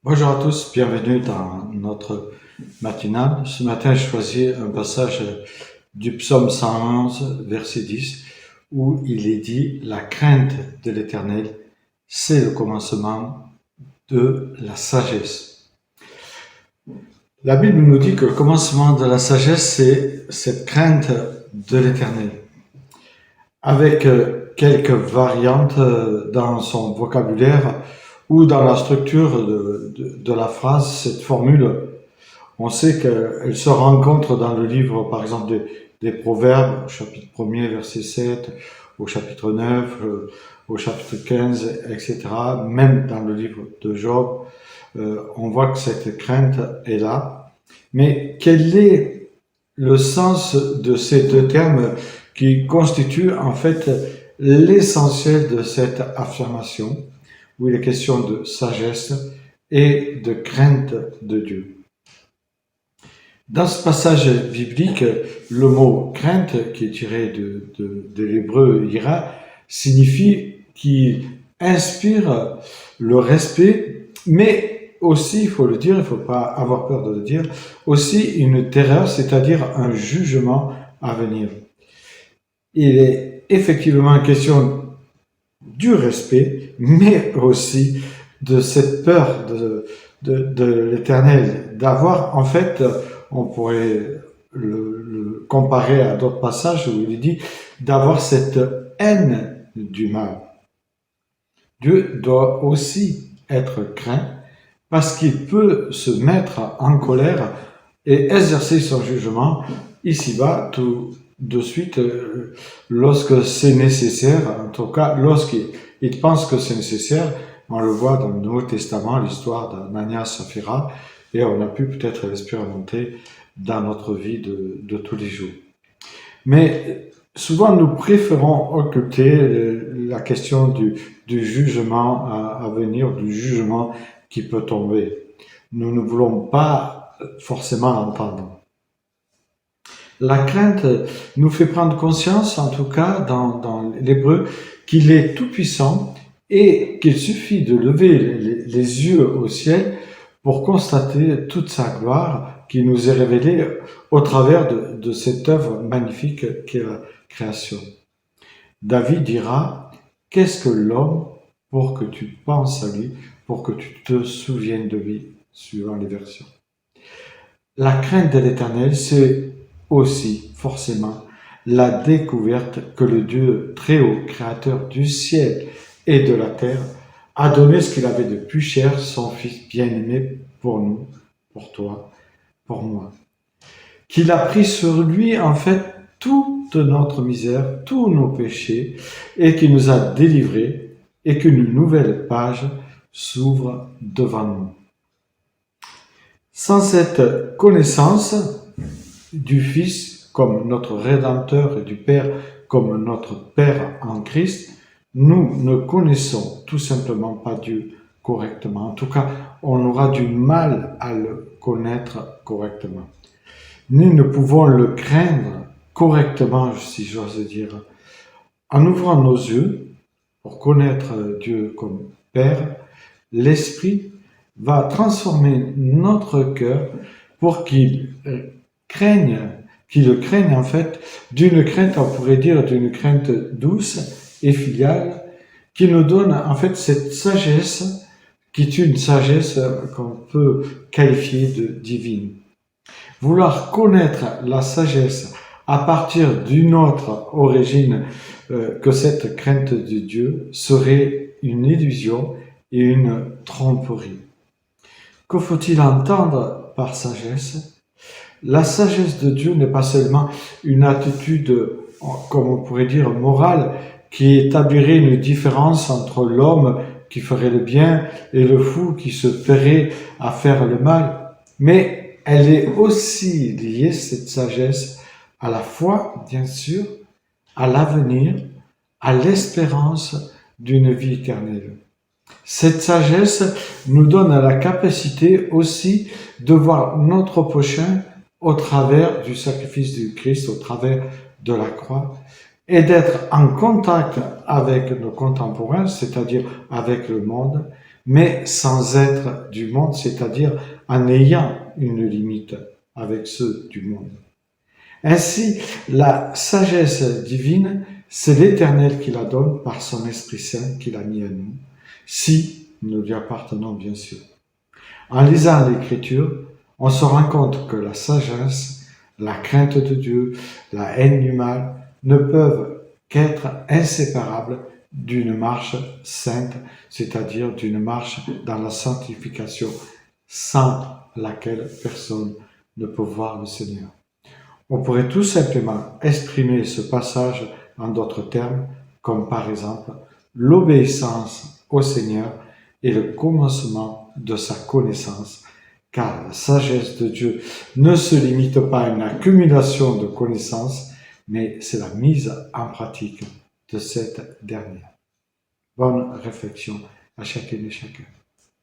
Bonjour à tous, bienvenue dans notre matinale. Ce matin, je choisis un passage du psaume 111, verset 10, où il est dit « La crainte de l'Éternel, c'est le commencement de la sagesse ». La Bible nous dit que le commencement de la sagesse, c'est cette crainte de l'Éternel, avec quelques variantes dans son vocabulaire ou dans la structure de la phrase. Cette formule, on sait qu'elle se rencontre dans le livre, par exemple, des Proverbes, au chapitre 1er, verset 7, au chapitre 9, au chapitre 15, etc. Même dans le livre de Job, on voit que cette crainte est là. Mais quel est le sens de ces deux termes qui constituent en fait l'essentiel de cette affirmation, où il est question de sagesse et de crainte de Dieu? Dans ce passage biblique, le mot crainte, qui est tiré de l'hébreu ira, signifie qu'il inspire le respect, mais aussi, il faut le dire, il ne faut pas avoir peur de le dire, aussi une terreur, c'est-à-dire un jugement à venir. Il est effectivement question du respect, mais aussi de cette peur de l'Éternel, d'avoir en fait, on pourrait le comparer à d'autres passages où il dit d'avoir cette haine du mal. Dieu doit aussi être craint parce qu'il peut se mettre en colère et exercer son jugement ici-bas tout de suite lorsque c'est nécessaire, en tout cas lorsqu'il pense que c'est nécessaire. On le voit dans le Nouveau Testament, l'histoire d'Ananias et Saphira, et on a pu peut-être l'expérimenter dans notre vie de tous les jours. Mais souvent, nous préférons occulter la question du jugement à venir, du jugement qui peut tomber. Nous ne voulons pas forcément l'entendre. La crainte nous fait prendre conscience, en tout cas dans l'hébreu, qu'il est tout-puissant et qu'il suffit de lever les yeux au ciel pour constater toute sa gloire qui nous est révélée au travers de cette œuvre magnifique qu'est la création. David dira « Qu'est-ce que l'homme pour que tu penses à lui, pour que tu te souviennes de lui ?» suivant les versions. La crainte de l'Éternel, c'est aussi forcément la découverte que le Dieu très haut, créateur du ciel et de la terre, a donné ce qu'il avait de plus cher, son Fils bien-aimé pour nous, pour toi, pour moi. Qu'il a pris sur lui, en fait, toute notre misère, tous nos péchés, et qui nous a délivrés, et qu'une nouvelle page s'ouvre devant nous. Sans cette connaissance du Fils comme notre Rédempteur et du Père comme notre Père en Christ, nous ne connaissons tout simplement pas Dieu correctement. En tout cas, on aura du mal à le connaître correctement. Nous ne pouvons le craindre correctement, si j'ose dire. En ouvrant nos yeux pour connaître Dieu comme Père, l'Esprit va transformer notre cœur pour qu'il le craigne en fait, d'une crainte, on pourrait dire d'une crainte douce et filiale, qui nous donne en fait cette sagesse, qui est une sagesse qu'on peut qualifier de divine. Vouloir connaître la sagesse à partir d'une autre origine que cette crainte de Dieu serait une illusion et une tromperie. Que faut-il entendre par sagesse? La sagesse de Dieu n'est pas seulement une attitude, comme on pourrait dire, morale, qui établirait une différence entre l'homme qui ferait le bien et le fou qui se plairait à faire le mal, mais elle est aussi liée, cette sagesse, à la foi, bien sûr, à l'avenir, à l'espérance d'une vie éternelle. Cette sagesse nous donne la capacité aussi de voir notre prochain au travers du sacrifice du Christ, au travers de la croix, et d'être en contact avec nos contemporains, c'est-à-dire avec le monde, mais sans être du monde, c'est-à-dire en ayant une limite avec ceux du monde. Ainsi, la sagesse divine, c'est l'Éternel qui la donne par son Esprit Saint qu'il a mis en nous, si nous lui appartenons bien sûr. En lisant l'Écriture, on se rend compte que la sagesse, la crainte de Dieu, la haine du mal ne peuvent qu'être inséparables d'une marche sainte, c'est-à-dire d'une marche dans la sanctification, sans laquelle personne ne peut voir le Seigneur. On pourrait tout simplement exprimer ce passage en d'autres termes, comme par exemple l'obéissance au Seigneur est le commencement de sa connaissance, car la sagesse de Dieu ne se limite pas à une accumulation de connaissances, mais c'est la mise en pratique de cette dernière. Bonne réflexion à chacune et chacun.